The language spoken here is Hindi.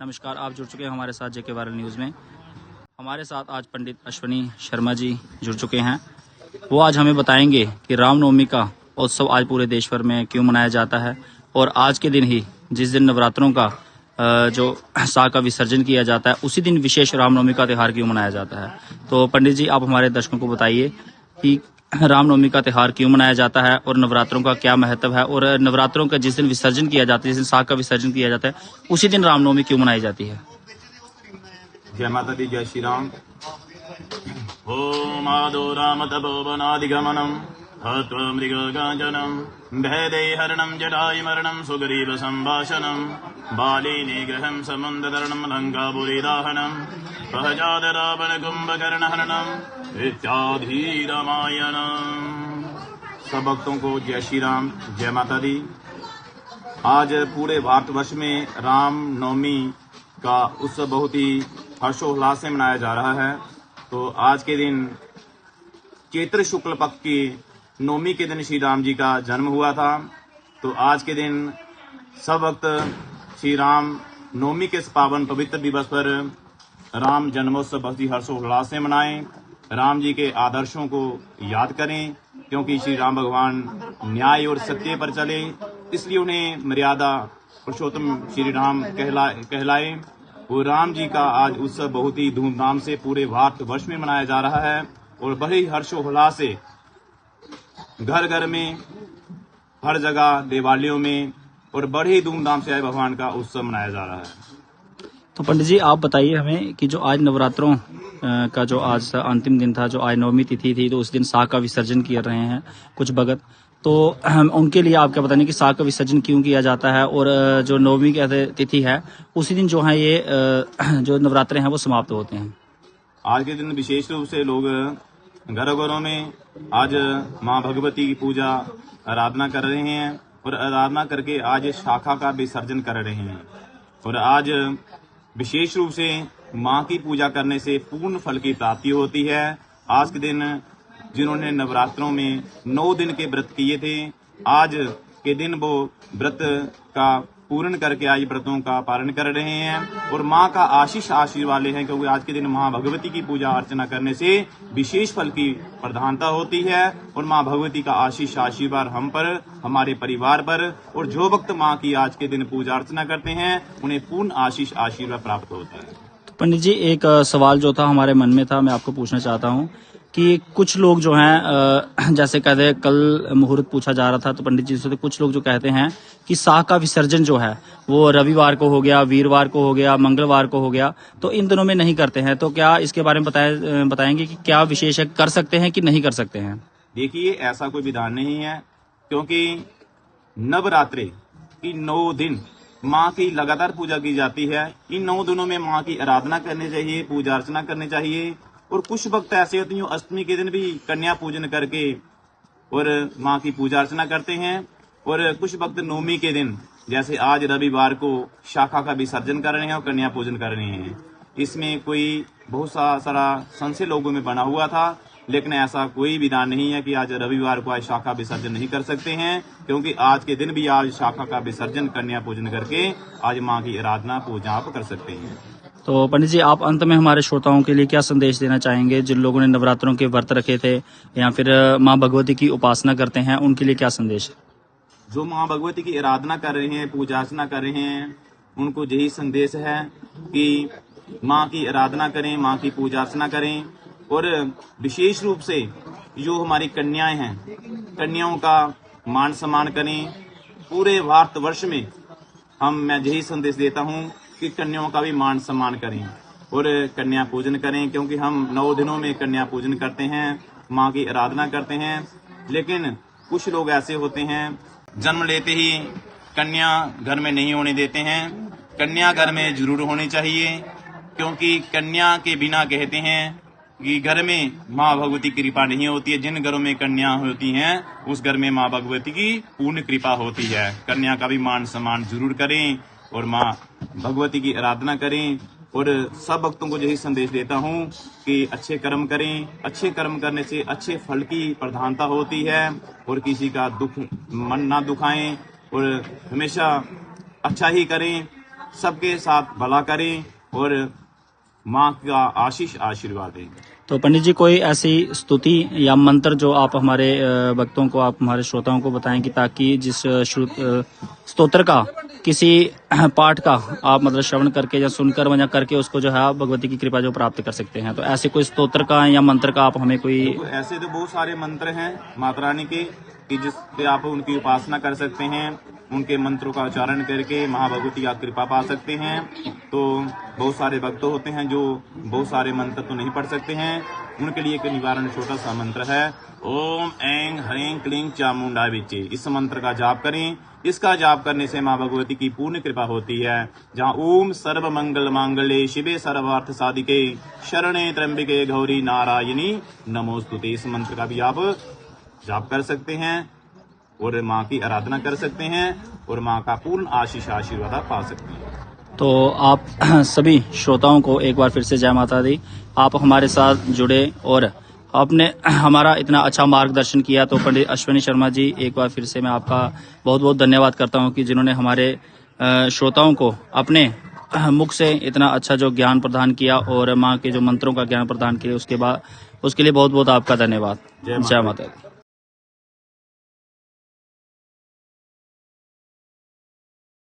नमस्कार, आप जुड़ चुके हैं हमारे साथ जेके वायरल न्यूज़ में। हमारे साथ आज पंडित अश्वनी शर्मा जी जुड़ चुके हैं। वो आज हमें बताएंगे कि रामनवमी का उत्सव आज पूरे देश भर में क्यों मनाया जाता है और आज के दिन ही जिस दिन नवरात्रों का जो साह का विसर्जन किया जाता है उसी दिन विशेष रामनवमी का त्यौहार क्यों मनाया जाता है। तो पंडित जी, आप हमारे दर्शकों को बताइए कि रामनवमी का त्यौहार क्यों मनाया जाता है और नवरात्रों का क्या महत्व है, और नवरात्रों का जिस दिन विसर्जन किया जाता है, जिस दिन साह का विसर्जन किया जाता है, उसी दिन रामनवमी क्यों मनाई जाती है। जय माता दी, जय श्री राम। ओम आदो राम तपोवनादिगमनम हत्वमृगगांजनम भयदैहरणम जटायुमरणम सुग्रीव संभाषणम बाली निग्रहं समुद्रतरणम लंकापुरीदाहनम सहजात रावण कुंभकर्णहरणम इत्यादि रामायणम। सब भक्तों को जय श्री राम, जय माता दी। आज पूरे भारतवर्ष में राम नवमी का उत्सव बहुत ही हर्षोल्लास से मनाया जा रहा है। तो आज के दिन चैत्र शुक्ल पक्ष की नवमी के दिन श्री राम जी का जन्म हुआ था। तो आज के दिन सब भक्त श्री राम नवमी के इस पावन पवित्र दिवस पर राम जन्मोत्सव बहुत ही हर्षोल्लास से मनाएं। राम जी के आदर्शों को याद करें, क्योंकि श्री राम भगवान न्याय और सत्य पर चले, इसलिए उन्हें मर्यादा पुरुषोत्तम श्री राम कहलाए। वो राम जी का आज उत्सव बहुत ही धूमधाम से पूरे भारतवर्ष में मनाया जा रहा है और बड़े ही हर्षोल्लास से घर घर में, हर जगह, देवालयों में और बड़े ही धूमधाम से भगवान का उत्सव मनाया जा रहा है। तो पंडित जी, आप बताइए हमें कि जो आज नवरात्रों का जो आज अंतिम दिन था, जो आज नवमी तिथि थी, तो उस दिन साह का विसर्जन कर रहे हैं कुछ भगत, तो उनके लिए आप क्या बताएंगे कि साह का विसर्जन क्यों किया जाता है और जो नवमी की तिथि है उसी दिन जो है ये जो नवरात्रे हैं वो समाप्त होते हैं। आज के दिन विशेष रूप से लोग घरों घरों में आज माँ भगवती की पूजा आराधना कर रहे हैं और आराधना करके आज शाखा का विसर्जन कर रहे हैं। और आज विशेष रूप से माँ की पूजा करने से पूर्ण फल की प्राप्ति होती है। आज के दिन जिन्होंने नवरात्रों में 9 दिन के व्रत किए थे, आज के दिन वो व्रत का पूर्ण करके आज व्रतों का पालन कर रहे हैं और माँ का आशीर्वाद वाले हैं, क्योंकि आज के दिन माँ भगवती की पूजा अर्चना करने से विशेष फल की प्रधानता होती है और माँ भगवती का आशीर्वाद हम पर, हमारे परिवार पर, और जो भक्त माँ की आज के दिन पूजा अर्चना करते हैं उन्हें पूर्ण आशीर्वाद प्राप्त होता है। तो पंडित जी, एक सवाल जो था हमारे मन में था, मैं आपको पूछना चाहता हूँ कि कुछ लोग जो हैं जैसे कहते हैं, कल मुहूर्त पूछा जा रहा था तो पंडित जी से, तो कुछ लोग जो कहते हैं कि साह का विसर्जन जो है वो रविवार को हो गया, वीरवार को हो गया, मंगलवार को हो गया, तो इन दिनों में नहीं करते हैं। तो क्या इसके बारे में बताएंगे कि क्या विशेष है, कर सकते हैं कि नहीं कर सकते हैं। देखिए, ऐसा कोई विधान नहीं है, क्योंकि नवरात्रे की 9 दिन माँ की लगातार पूजा की जाती है। इन 9 दिनों में माँ की आराधना करनी चाहिए, पूजा अर्चना करनी चाहिए। और कुछ भक्त ऐसे होते हैं अष्टमी के दिन भी कन्या पूजन करके और माँ की पूजा अर्चना करते हैं, और कुछ भक्त नवमी के दिन, जैसे आज रविवार को, शाखा का विसर्जन कर रहे हैं और कन्या पूजन कर रहे हैं। इसमें कोई बहुत सारा संशय लोगों में बना हुआ था, लेकिन ऐसा कोई विधान नहीं है कि आज रविवार को आज शाखा विसर्जन नहीं कर सकते हैं, क्योंकि आज के दिन भी आज शाखा का विसर्जन, कन्या पूजन करके आज माँ की आराधना पूजा आप कर सकते हैं। तो पंडित जी, आप अंत में हमारे श्रोताओं के लिए क्या संदेश देना चाहेंगे, जिन लोगों ने नवरात्रों के व्रत रखे थे या फिर माँ भगवती की उपासना करते हैं, उनके लिए क्या संदेश है। जो माँ भगवती की आराधना कर रहे हैं, पूजा अर्चना कर रहे हैं, उनको यही संदेश है कि माँ की आराधना करें, माँ की पूजा अर्चना करें, और विशेष रूप से जो हमारी कन्याएं हैं, कन्याओं का मान सम्मान करें। पूरे भारतवर्ष में मैं यही संदेश देता हूँ कि कन्याओं का भी मान सम्मान करें और कन्या पूजन करें, क्योंकि हम 9 दिनों में कन्या पूजन करते हैं, माँ की आराधना करते हैं। लेकिन कुछ लोग ऐसे होते हैं, जन्म लेते ही कन्या घर में नहीं होने देते हैं। कन्या घर में जरूर होनी चाहिए, क्योंकि कन्या के बिना कहते हैं कि घर में माँ भगवती की कृपा नहीं होती है। जिन घरों में कन्या होती हैं उस घर में माँ भगवती की पूर्ण कृपा होती है। कन्या का भी मान सम्मान जरूर करें और माँ भगवती की आराधना करें। और सब भक्तों को यही संदेश देता हूँ कि अच्छे कर्म करें। अच्छे कर्म करने से अच्छे फल की प्रधानता होती है और किसी का दुख मन ना दुखाएं और हमेशा अच्छा ही करें। सबके साथ भला करें और माँ का आशीष आशीर्वाद दें। तो पंडित जी कोई ऐसी स्तुति या मंत्र जो आप हमारे भक्तों को, आप हमारे श्रोताओं को बताएं कि ताकि जिस स्तोत्र का किसी पाठ का आप मतलब श्रवण करके या सुनकर या करके उसको जो है आप भगवती की कृपा जो प्राप्त कर सकते हैं, तो ऐसे कोई स्तोत्र का या मंत्र का आप हमें कोई। तो ऐसे तो बहुत सारे मंत्र हैं माता रानी के कि जिससे आप उनकी उपासना कर सकते हैं, उनके मंत्रों का उच्चारण करके महाभगवती की कृपा पा सकते हैं। तो बहुत सारे भक्त होते हैं जो बहुत सारे मंत्र तो नहीं पढ़ सकते हैं, उनके लिए एक निवारण छोटा सा मंत्र है, ओम ऐं ह्रीं क्लीं चामुंडा विचे। इस मंत्र का जाप करें। इसका जाप करने से माँ भगवती की पूर्ण कृपा होती है। जहाँ ओम सर्व मंगल मांगल्ये शिवे सर्वार्थ साधिके शरणे त्र्यंबिके गौरी नारायणी नमोस्तुते, इस मंत्र का भी आप जाप कर सकते हैं और माँ की आराधना कर सकते हैं और माँ का पूर्ण आशीष आशीर्वाद पा सकते हैं। तो आप सभी श्रोताओं को एक बार फिर से जय माता दी। आप हमारे साथ जुड़े और आपने हमारा इतना अच्छा मार्गदर्शन किया, तो पंडित अश्विनी शर्मा जी एक बार फिर से मैं आपका बहुत बहुत धन्यवाद करता हूं कि जिन्होंने हमारे श्रोताओं को अपने मुख से इतना अच्छा जो ज्ञान प्रदान किया और माँ के जो मंत्रों का ज्ञान प्रदान किया, उसके लिए बहुत बहुत आपका धन्यवाद। जय माता दी।